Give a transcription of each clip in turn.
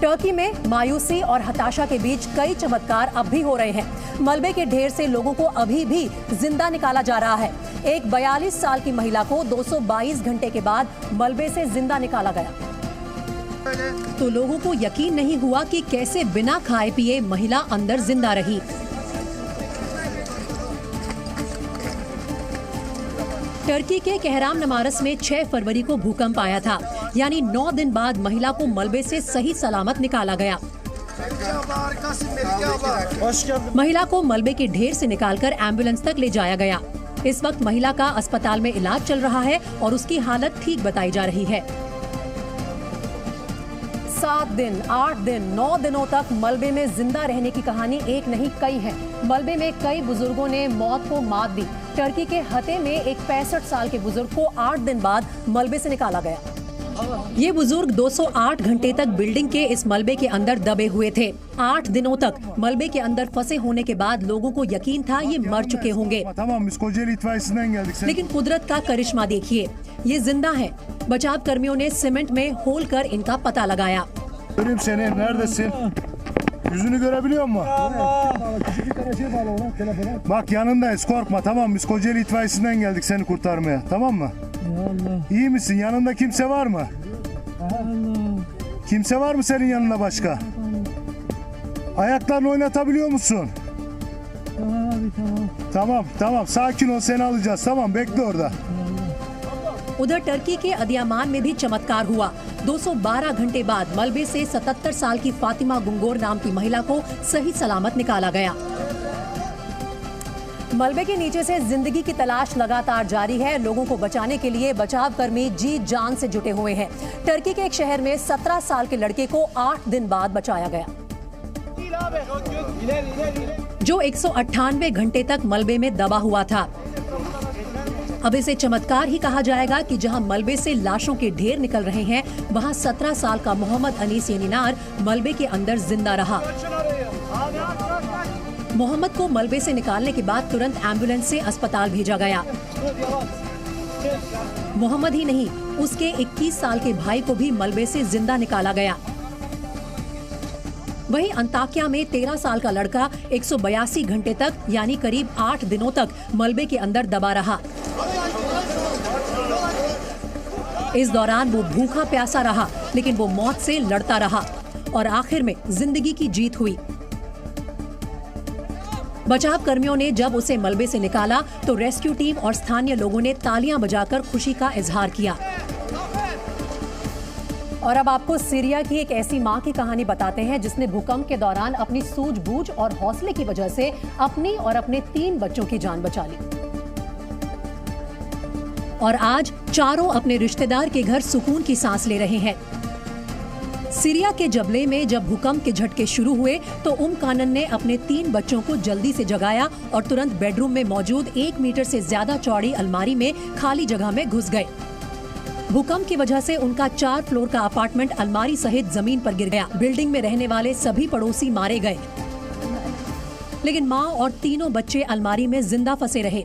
Turkey में मायूसी और हताशा के बीच कई चमत्कार अब भी हो रहे हैं। मलबे के ढेर से लोगों को अभी भी जिंदा निकाला जा रहा है। एक 42 साल की महिला को 222 घंटे के बाद मलबे से जिंदा निकाला गया। तो लोगों को यकीन नहीं हुआ कि कैसे बिना खाए पिए महिला अंदर जिंदा रही। टर्की के कहरामनमारस में 6 फरवरी को भूकंप आया था, यानी 9 दिन बाद महिला को मलबे से सही सलामत निकाला गया। महिला को मलबे के ढेर से निकालकर एम्बुलेंस तक ले जाया गया। इस वक्त महिला का अस्पताल में इलाज चल रहा है और उसकी हालत ठीक बताई जा रही है। 7 दिन, 8 दिन, 9 दिनों तक मलबे में जिंदा रहने की कहानी एक नहीं कई है। मलबे में कई बुजुर्गों ने मौत को मात दी। टर्की के हते में एक 65 साल के बुजुर्ग को 8 दिन बाद मलबे से निकाला गया। ये बुजुर्ग 208 घंटे तक बिल्डिंग के इस मलबे के अंदर दबे हुए थे। 8 दिनों तक मलबे के अंदर फंसे होने के बाद लोगों को यकीन था ये मर चुके होंगे, लेकिन कुदरत का करिश्मा देखिए, ये जिंदा है। बचाव कर्मियों ने सीमेंट में होल कर इनका पता लगाया। Yüzünü görebiliyor musun? Bak yanındayız, korkma, tamam mı? Biz Kocaeli itfaiyesinden geldik seni kurtarmaya, tamam mı? İyi misin? Yanında kimse var mı? Kimse var mı senin yanında başka? Ayaklarını oynatabiliyor musun? Tamam, sakin ol, seni alacağız, tamam, bekle orada. उधर Turkey के अदियामान में भी चमत्कार हुआ। 212 घंटे बाद मलबे से 77 साल की फातिमा गुंगोर नाम की महिला को सही सलामत निकाला गया। मलबे के नीचे से जिंदगी की तलाश लगातार जारी है। लोगों को बचाने के लिए बचाव कर्मी जी जान से जुटे हुए हैं। टर्की के एक शहर में 17 साल के लड़के को 8 दिन बाद बचाया गया, जो 198 घंटे तक मलबे में दबा हुआ था। अब इसे चमत्कार ही कहा जाएगा कि जहां मलबे से लाशों के ढेर निकल रहे हैं, वहां 17 साल का मोहम्मद अनीस येनिनार मलबे के अंदर जिंदा रहा। मोहम्मद को मलबे से निकालने के बाद तुरंत एम्बुलेंस से अस्पताल भेजा गया। मोहम्मद ही नहीं, उसके 21 साल के भाई को भी मलबे से जिंदा निकाला गया। वहीं अंताकिया में 13 साल का लड़का 182 घंटे तक यानी करीब 8 दिनों तक मलबे के अंदर दबा रहा। इस दौरान वो भूखा प्यासा रहा, लेकिन वो मौत से लड़ता रहा और आखिर में जिंदगी की जीत हुई। बचाव कर्मियों ने जब उसे मलबे से निकाला तो रेस्क्यू टीम और स्थानीय लोगों ने तालियां बजाकर खुशी का इजहार किया। और अब आपको सीरिया की एक ऐसी मां की कहानी बताते हैं जिसने भूकंप के दौरान अपनी सूझबूझ और हौसले की वजह से अपनी और अपने 3 बच्चों की जान बचा ली। और आज चारों अपने रिश्तेदार के घर सुकून की सांस ले रहे हैं। सीरिया के जबले में जब भूकंप के झटके शुरू हुए तो कानन ने अपने 3 बच्चों को जल्दी से जगाया और तुरंत बेडरूम में मौजूद 1 मीटर से ज्यादा चौड़ी अलमारी में खाली जगह में घुस गए। भूकंप की वजह से उनका 4 फ्लोर का अपार्टमेंट अलमारी सहित जमीन पर गिर गया। बिल्डिंग में रहने वाले सभी पड़ोसी मारे गए, लेकिन माँ और तीनों बच्चे अलमारी में जिंदा फंसे रहे।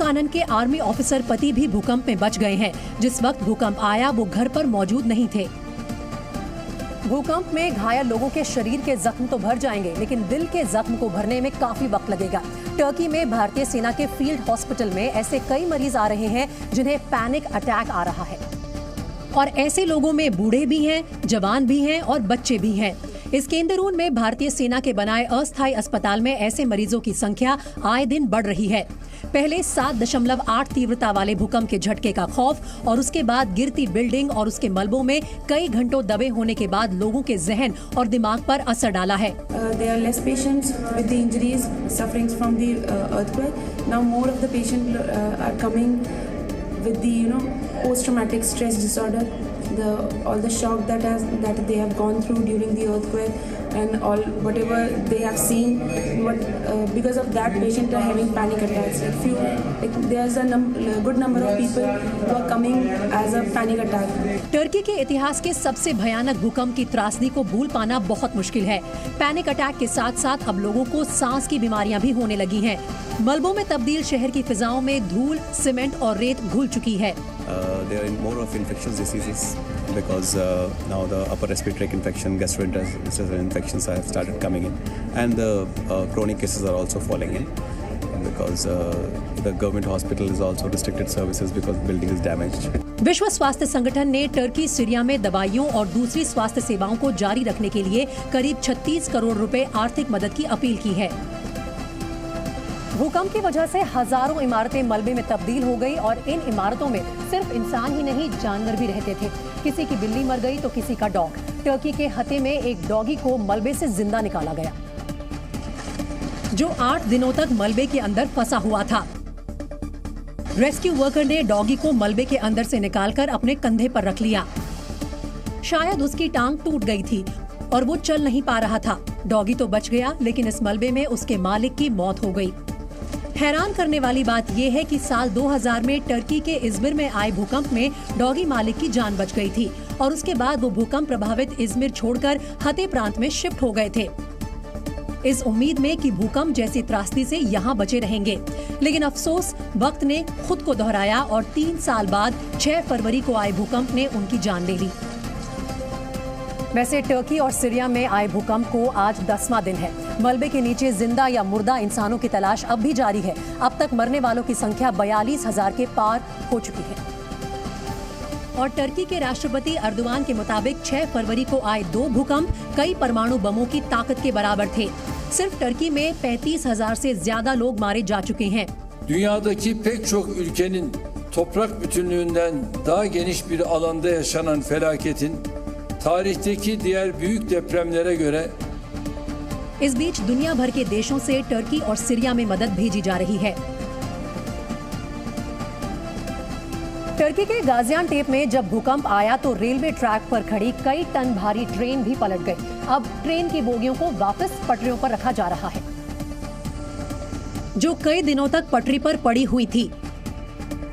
कानन के आर्मी ऑफिसर पति भी भूकंप में बच गए हैं। जिस वक्त भूकंप आया वो घर पर मौजूद नहीं थे। भूकंप में घायल लोगों के शरीर के जख्म तो भर जाएंगे, लेकिन दिल के जख्म को भरने में काफी वक्त लगेगा। टर्की में भारतीय सेना के फील्ड हॉस्पिटल में ऐसे कई मरीज आ रहे हैं जिन्हें पैनिक अटैक आ रहा है। और ऐसे लोगों में बूढ़े भी हैं, जवान भी हैं और बच्चे भी हैं। इस केंद्रून में भारतीय सेना के बनाए अस्थायी अस्पताल में ऐसे मरीजों की संख्या आए दिन बढ़ रही है। पहले 7.8 तीव्रता वाले भूकंप के झटके का खौफ और उसके बाद गिरती बिल्डिंग और उसके मलबों में कई घंटों दबे होने के बाद लोगों के जहन और दिमाग पर असर डाला है। There are less patients with the injuries suffering from the earthquake. Now more of the patients are coming with the post-traumatic stress disorder, all the shock that they have gone through during the earthquake, and all whatever they have seen, what because of that patient are having panic attacks. There's a good number of people who are coming as a panic attack. Turkey के इतिहास के सबसे भयानक भूकंप की त्रासदी को भूल पाना बहुत मुश्किल है। पैनिक अटैक के साथ साथ अब लोगों को सांस की बीमारियां भी होने लगी हैं। मलबों में तब्दील शहर की फिजाओं में धूल, सीमेंट और रेत घुल चुकी है। There are more of infectious diseases because now the upper respiratory tract infection, gastrointestinal infections have started coming in, and the chronic cases are also falling in because the government hospital is also restricted services because the building is damaged. विश्व स्वास्थ्य संगठन ने Turkey Syria में दवाइयों और दूसरी स्वास्थ्य सेवाओं को जारी रखने के लिए करीब 36 करोड़ रुपए आर्थिक मदद की अपील की है। भूकंप की वजह से हजारों इमारतें मलबे में तब्दील हो गई और इन इमारतों में सिर्फ इंसान ही नहीं, जानवर भी रहते थे। किसी की बिल्ली मर गई तो किसी का डॉग। टर्की के हते में एक डॉगी को मलबे से जिंदा निकाला गया, जो 8 दिनों तक मलबे के अंदर फंसा हुआ था। रेस्क्यू वर्कर ने डॉगी को मलबे के अंदर से निकालकर अपने कंधे पर रख लिया। शायद उसकी टांग टूट गई थी और वो चल नहीं पा रहा था। डॉगी तो बच गया, लेकिन इस मलबे में उसके मालिक की मौत हो गई। हैरान करने वाली बात यह है कि साल 2000 में टर्की के इज़मिर में आए भूकंप में डॉगी मालिक की जान बच गई थी और उसके बाद वो भूकंप प्रभावित इज़मिर छोड़कर हते प्रांत में शिफ्ट हो गए थे, इस उम्मीद में कि भूकंप जैसी त्रासदी से यहाँ बचे रहेंगे। लेकिन अफसोस, वक्त ने खुद को दोहराया और 3 साल बाद 6 फरवरी को आए भूकंप ने उनकी जान ले ली। वैसे टर्की और सीरिया में आए भूकंप को आज 10वां दिन है। मलबे के नीचे जिंदा या मुर्दा इंसानों की तलाश अब भी जारी है। अब तक मरने वालों की संख्या 42,000 के पार हो चुकी है। और टर्की के राष्ट्रपति अर्दोआन के मुताबिक 6 फरवरी को आए 2 भूकंप कई परमाणु बमों की ताकत के बराबर थे। सिर्फ टर्की में 35,000 से ज्यादा लोग मारे जा चुके हैं। Dünyadaki pek çok ülkenin toprak bütünlüğünden daha geniş bir alanda yaşanan felaketin tarihteki diğer büyük depremlere göre इस बीच दुनिया भर के देशों से टर्की और सीरिया में मदद भेजी जा रही है। टर्की के गाजियानटेप में जब भूकंप आया तो रेलवे ट्रैक पर खड़ी कई टन भारी ट्रेन भी पलट गई। अब ट्रेन की बोगियों को वापस पटरियों पर रखा जा रहा है, जो कई दिनों तक पटरी पर पड़ी हुई थी।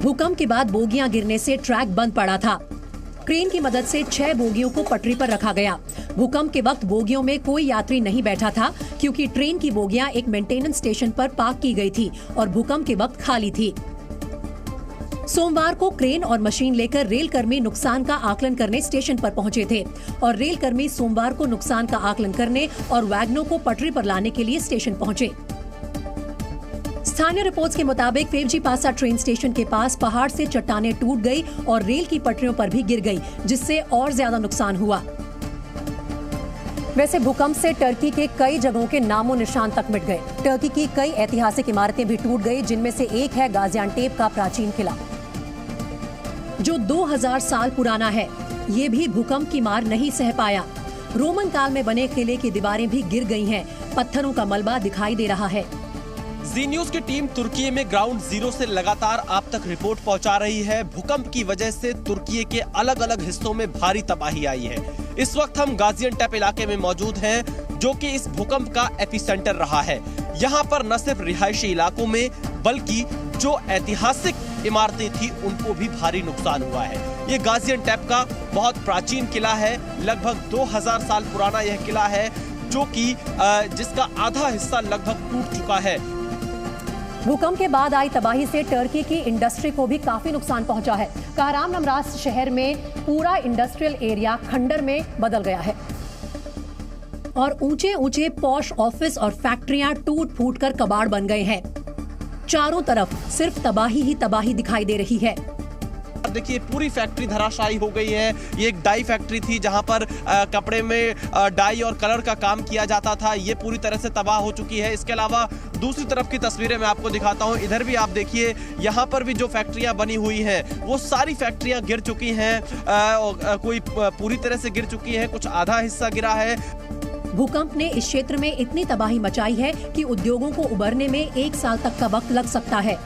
भूकंप के बाद बोगियां गिरने से ट्रैक बंद पड़ा था। क्रेन की मदद से 6 बोगियों को पटरी पर रखा गया। भूकंप के वक्त बोगियों में कोई यात्री नहीं बैठा था, क्योंकि ट्रेन की बोगियां एक मेंटेनेंस स्टेशन पर पार्क की गई थी और भूकंप के वक्त खाली थी। सोमवार को क्रेन और मशीन लेकर रेल कर्मी नुकसान का आकलन करने स्टेशन पर पहुंचे थे और रेल कर्मी सोमवार को नुकसान का आकलन करने और वैगनों को पटरी पर लाने के लिए स्टेशन पहुंचे। स्थानीय रिपोर्ट्स के मुताबिक फेवजी पासा ट्रेन स्टेशन के पास पहाड़ से चट्टानें टूट गई और रेल की पटरियों पर भी गिर गई, जिससे और ज्यादा नुकसान हुआ। वैसे भूकंप से टर्की के कई जगहों के नामो निशान तक मिट गए। टर्की की कई ऐतिहासिक इमारतें भी टूट गई, जिनमें से एक है गाजियानटेप का प्राचीन किला, जो 2000 साल पुराना है। ये भी भूकंप की मार नहीं सह पाया। रोमन काल में बने किले की दीवारें भी गिर गई हैं। पत्थरों का मलबा दिखाई दे रहा है। जी न्यूज की टीम तुर्की में ग्राउंड जीरो से लगातार आप तक रिपोर्ट पहुंचा रही है। भूकंप की वजह से तुर्की के अलग अलग हिस्सों में भारी तबाही आई है। इस वक्त हम गाजियानटेप इलाके में मौजूद हैं, जो कि इस भूकंप का एपिसेंटर रहा है। यहाँ पर न सिर्फ रिहायशी इलाकों में, बल्कि जो ऐतिहासिक इमारतें थी उनको भी भारी नुकसान हुआ है। ये गाजियानटेप का बहुत प्राचीन किला है। लगभग 2000 साल पुराना यह किला है, जो कि जिसका आधा हिस्सा लगभग टूट चुका है। भूकंप के बाद आई तबाही से टर्की की इंडस्ट्री को भी काफी नुकसान पहुंचा है। kahramanmaraş शहर में पूरा इंडस्ट्रियल एरिया खंडर में बदल गया है और ऊंचे ऊंचे पॉश ऑफिस और फैक्ट्रियां टूट फूट कर कबाड़ बन गए हैं। चारों तरफ सिर्फ तबाही ही तबाही दिखाई दे रही है। देखिए पूरी फैक्ट्री धराशायी हो गई है। ये एक डाई फैक्ट्री थी, जहां पर कपड़े में डाई और कलर का काम किया जाता था। ये पूरी तरह से तबाह हो चुकी है। इसके अलावा दूसरी तरफ की तस्वीरें मैं आपको दिखाता हूं। इधर भी आप देखिए, यहाँ पर भी जो फैक्ट्रियां बनी हुई हैं, वो सारी फैक्ट्रियां गिर चुकी हैं। कोई पूरी तरह से गिर चुकी है, कुछ आधा हिस्सा गिरा है। भूकंप ने इस क्षेत्र में इतनी तबाही मचाई है कि उद्योगों को उबरने में 1 साल तक का वक्त लग सकता है।